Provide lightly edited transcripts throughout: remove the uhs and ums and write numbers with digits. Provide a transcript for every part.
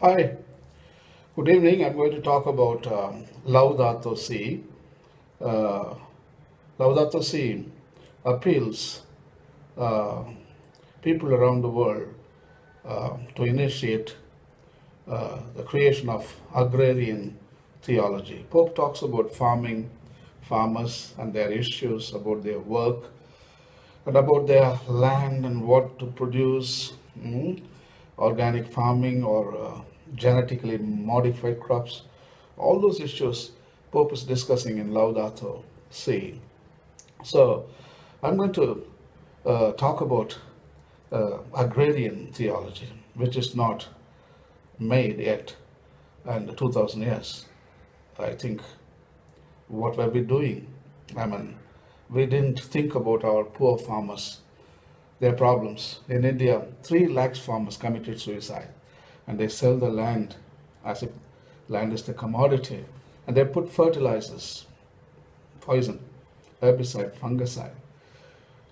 Hi, good evening. I'm going to talk about Laudato Si. Uh, Laudato Si appeals uh, people around the world to initiate the creation of agrarian theology. Pope talks about farming, farmers and their issues, about their work, and about their land and what to produce, organic farming or genetically modified crops. All those issues Pope is discussing in Laudato Si. So I'm going to talk about agrarian theology, which is not made yet, and 2000 years. I think what were we doing? I mean, we didn't think about our poor farmers, their problems. In India, 3 lakhs farmers committed suicide, and they sell the land as if land is the commodity, and they put fertilizers, poison, herbicide, fungicide,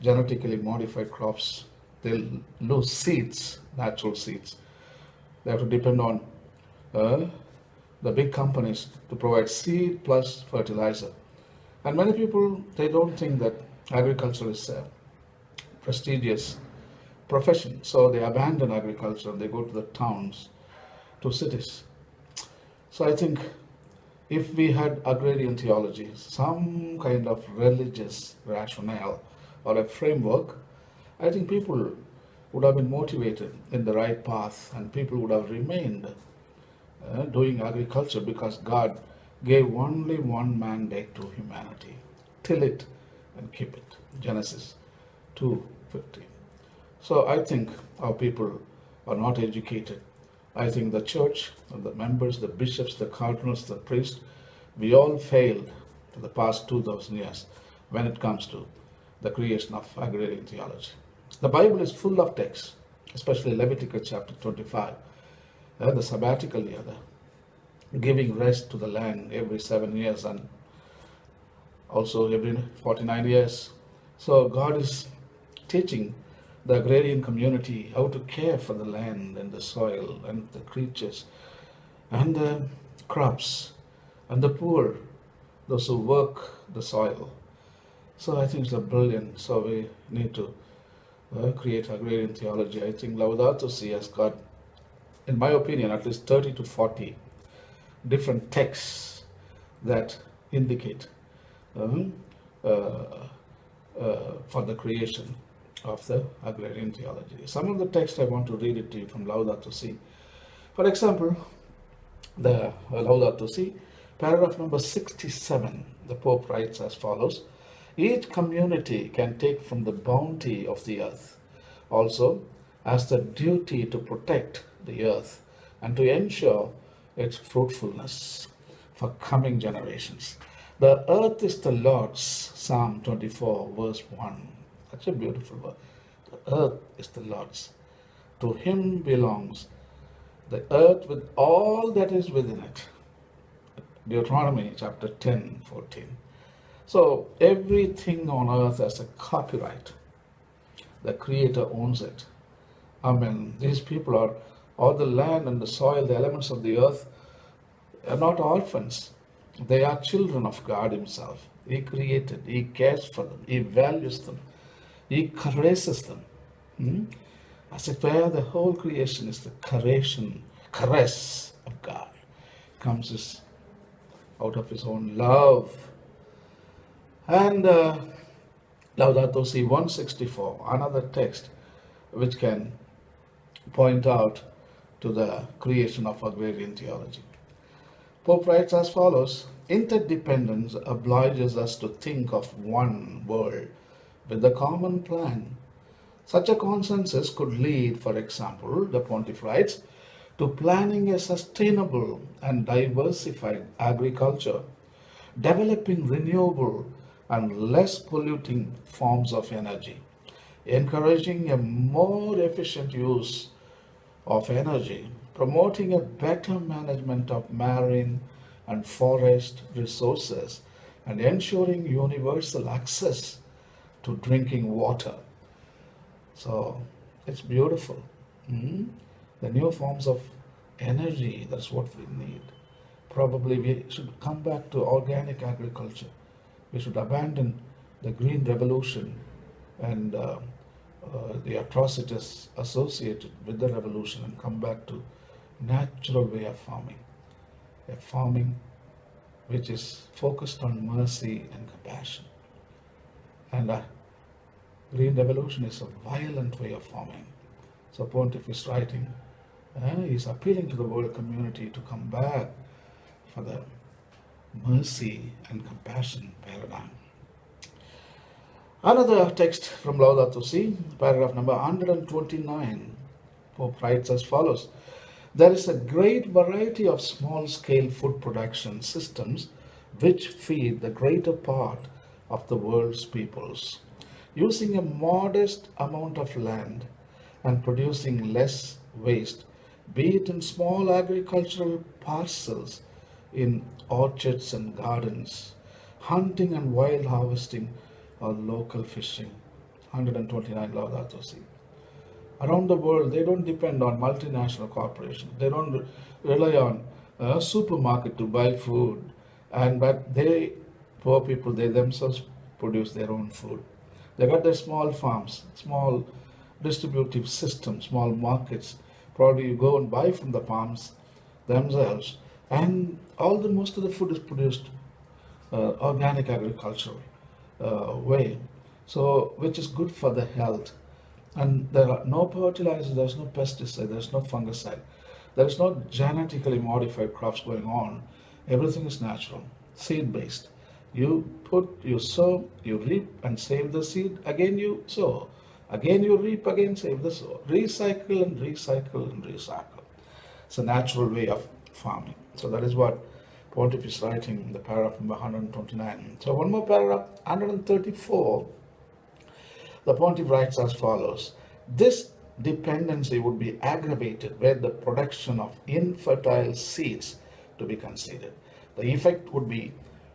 genetically modified crops. They lose seeds, natural seeds. They have to depend on uh, the big companies to provide seed plus fertilizer. And many people, they don't think that agriculture is a prestigious profession. So they abandon agriculture and they go to the towns, to cities. So I think if we had agrarian theology, some kind of religious rationale or a framework, I think people would have been motivated in the right path and people would have remained doing agriculture because God gave only one mandate to humanity: till it and keep it. Genesis 2:15. So I think our people are not educated. I think the church, the members, the bishops, the cardinals, the priests, we all failed for the past 2000 years when it comes to the creation of agrarian theology. The Bible is full of texts, especially Leviticus chapter 25, the sabbatical year, the giving rest to the land every 7 years and also every 49 years. So God is teaching the agrarian community how to care for the land and the soil and the creatures and the crops and the poor, those who work the soil. So I think it's a brilliant. So we need to create agrarian theology. I think Laudato Si has got, in my opinion, at least 30 to 40 different texts that indicate um, uh, for the creation of the agrarian theology. Some of the text I want to read it to you from Laudato Si. For example, the Laudato Si, paragraph number 67, the Pope writes as follows: each community can take from the bounty of the earth, also as the duty to protect the earth and to ensure its fruitfulness for coming generations. The earth is the Lord's, Psalm 24, verse 1. Such a beautiful word. The earth is the Lord's. To him belongs the earth with all that is within it. Deuteronomy chapter 10, 14. So everything on earth has a copyright. The Creator owns it. Amen. These people are, all the land and the soil, the elements of the earth, are not orphans. They are children of God Himself. He created, He cares for them, He values them, He caresses them. Hmm? As it were, the whole creation is the caress of God. Comes out of His own love. And Laudato Si 164, another text which can point out to the creation of agrarian theology. Pope writes as follows: interdependence obliges us to think of one world with a common plan. Such a consensus could lead, for example, the Pontiff writes, to planning a sustainable and diversified agriculture, developing renewable and less polluting forms of energy, encouraging a more efficient use of energy, promoting a better management of marine and forest resources, and ensuring universal access to drinking water. So it's beautiful. The new forms of energy. That's what we need. Probably we should come back to organic agriculture. We should abandon the green revolution and the atrocities associated with the revolution and come back to natural way of farming. A farming which is focused on mercy and compassion. And green revolution is a violent way of farming. So Pontiff is writing, he's appealing to the world community to come back for the mercy and compassion paradigm. Another text from Laudato Si, paragraph number 129, Pope writes as follows: there is a great variety of small-scale food production systems which feed the greater part of the world's peoples, using a modest amount of land and producing less waste, be it in small agricultural parcels, in orchards and gardens, hunting and wild harvesting, or local fishing. 129 Laudato Si. Around the world, they don't depend on multinational corporations. They don't rely on a supermarket to buy food, but poor people, they themselves produce their own food. They got their small farms, small distributive systems, small markets. Probably you go and buy from the farms themselves, and most of the food is produced organic agricultural way, so which is good for the health. And there are no fertilizers, there's no pesticide, there's no fungicide, there's no genetically modified crops going on. Everything is natural, seed based. You sow, you reap and save the seed, again you sow, again you reap, again save the sow. Recycle and recycle and recycle. It's a natural way of farming. So that is what Pontiff is writing in the paragraph number 129. So one more paragraph, 134, the Pontiff writes as follows: this dependency would be aggravated were the production of infertile seeds to be considered. The effect would be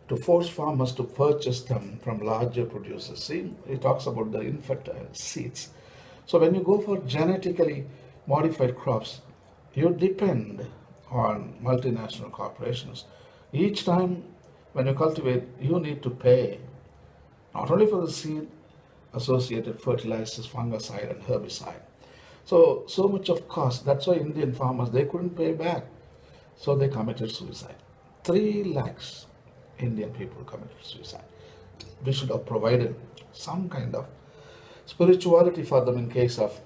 to force farmers to purchase them from larger producers. See, he talks about the infertile seeds. So when you go for genetically modified crops, you depend on multinational corporations. Each time when you cultivate, you need to pay not only for the seed, associated fertilizers, fungicide and herbicide. So much of cost. That's why Indian farmers, they couldn't pay back. So they committed suicide. 3 lakhs Indian people committed suicide. We should have provided some kind of spirituality for them in case of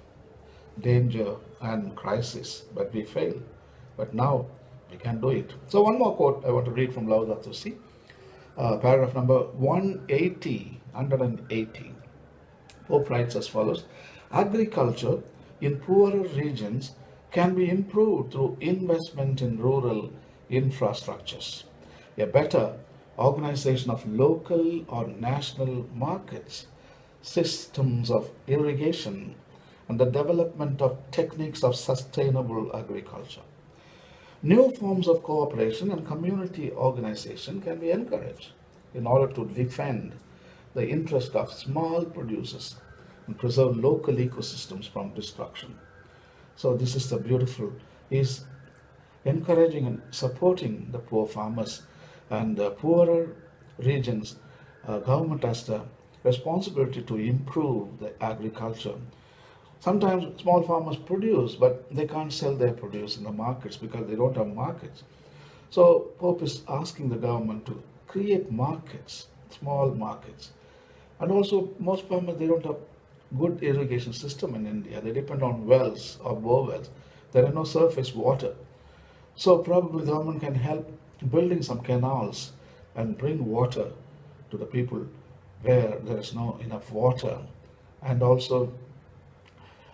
danger and crisis, but we failed. But now we can do it. So one more quote I want to read from Laudato Si, paragraph number 180, 180. Pope writes as follows: agriculture in poorer regions can be improved through investment in rural infrastructures, a better organization of local or national markets, systems of irrigation, and the development of techniques of sustainable agriculture. New forms of cooperation and community organization can be encouraged in order to defend the interest of small producers and preserve local ecosystems from destruction. So this is the beautiful, is encouraging and supporting the poor farmers and the poorer regions. Government has the responsibility to improve the agriculture. Sometimes small farmers produce, but they can't sell their produce in the markets because they don't have markets. So Pope is asking the government to create markets, small markets. And also most farmers, they don't have good irrigation system in India. They depend on wells or bore wells. There are no surface water. So probably the government can help building some canals and bring water to the people where there is no enough water. And also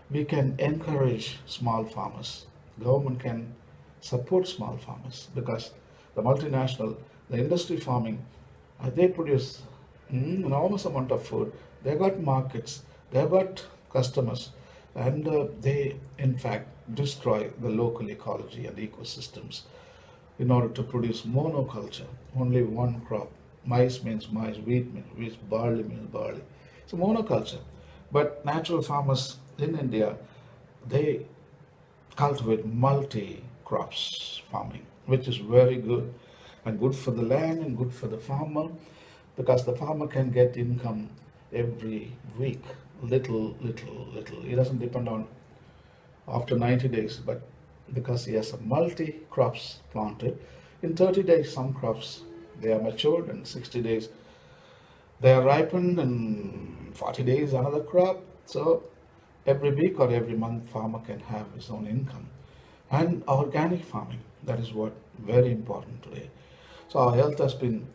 we can encourage small farmers. Government can support small farmers because the multinational, the industry farming, they produce an enormous amount of food. They got markets, they got customers, and they in fact destroy the local ecology and ecosystems in order to produce monoculture, only one crop. Maize means maize, wheat means wheat, barley means barley. It's a monoculture. But natural farmers in India, they cultivate multi crops farming, which is very good and good for the land and good for the farmer, because the farmer can get income every week, little, little, little. He doesn't depend on after 90 days, but because he has a multi crops planted, in 30 days some crops they are matured, and 60 days they are ripened, and 40 days another crop. So every week or every month farmer can have his own income. And organic farming, that is what very important today. So our health has been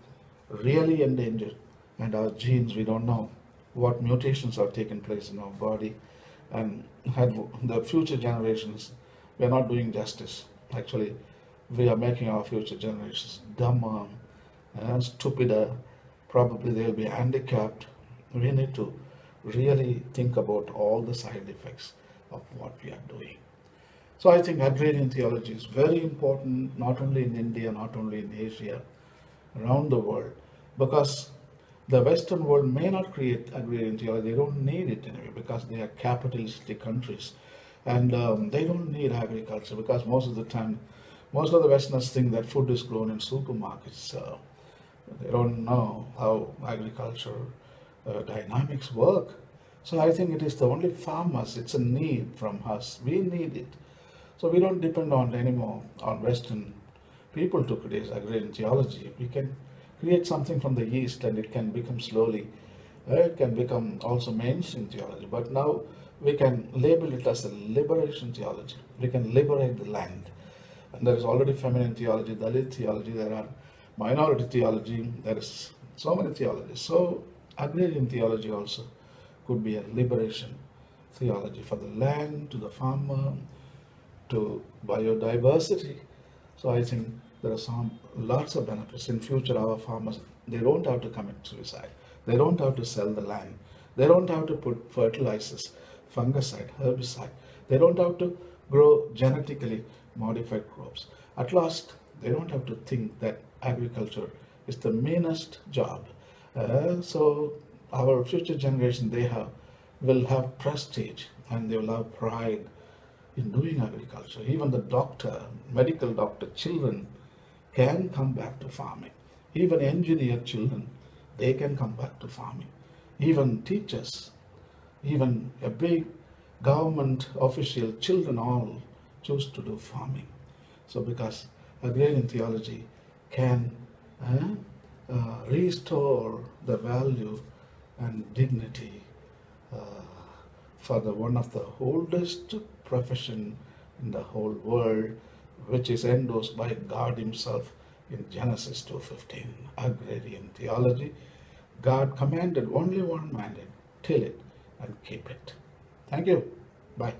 really endangered, and our genes, we don't know what mutations have taken place in our body, and had the future generations, we are not doing justice. Actually, we are making our future generations dumber and stupider. Probably they'll be handicapped. We need to really think about all the side effects of what we are doing. So I think agrarian theology is very important, not only in India, not only in Asia, around the world, because the Western world may not create agrarian theology. They don't need it anyway, because they are capitalistic countries, and they don't need agriculture, because most of the time, most of the Westerners think that food is grown in supermarkets. They don't know how agriculture dynamics work. So I think it is the only farmers. It's a need from us. We need it. So we don't depend on anymore on Western people to create agrarian theology. We can create something from the East, and it can become slowly, it can become also mainstream theology. But now we can label it as a liberation theology. We can liberate the land. And there is already feminine theology, Dalit theology, there are minority theology, there is so many theologies. So agrarian theology also could be a liberation theology for the land, to the farmer, to biodiversity. So I think there are lots of benefits. In future, our farmers, they don't have to commit suicide. They don't have to sell the land. They don't have to put fertilizers, fungicide, herbicide. They don't have to grow genetically modified crops. At last, they don't have to think that agriculture is the meanest job. So our future generation, will have prestige, and they will have pride in doing agriculture. Even the doctor, medical doctor children can come back to farming. Even engineer children, they can come back to farming. Even teachers, even a big government official children all choose to do farming. So because agrarian theology can restore the value and dignity for the one of the oldest profession in the whole world, which is endorsed by God himself in Genesis 2:15. Agrarian theology. God commanded only one mandate: till it and keep it. Thank you. Bye.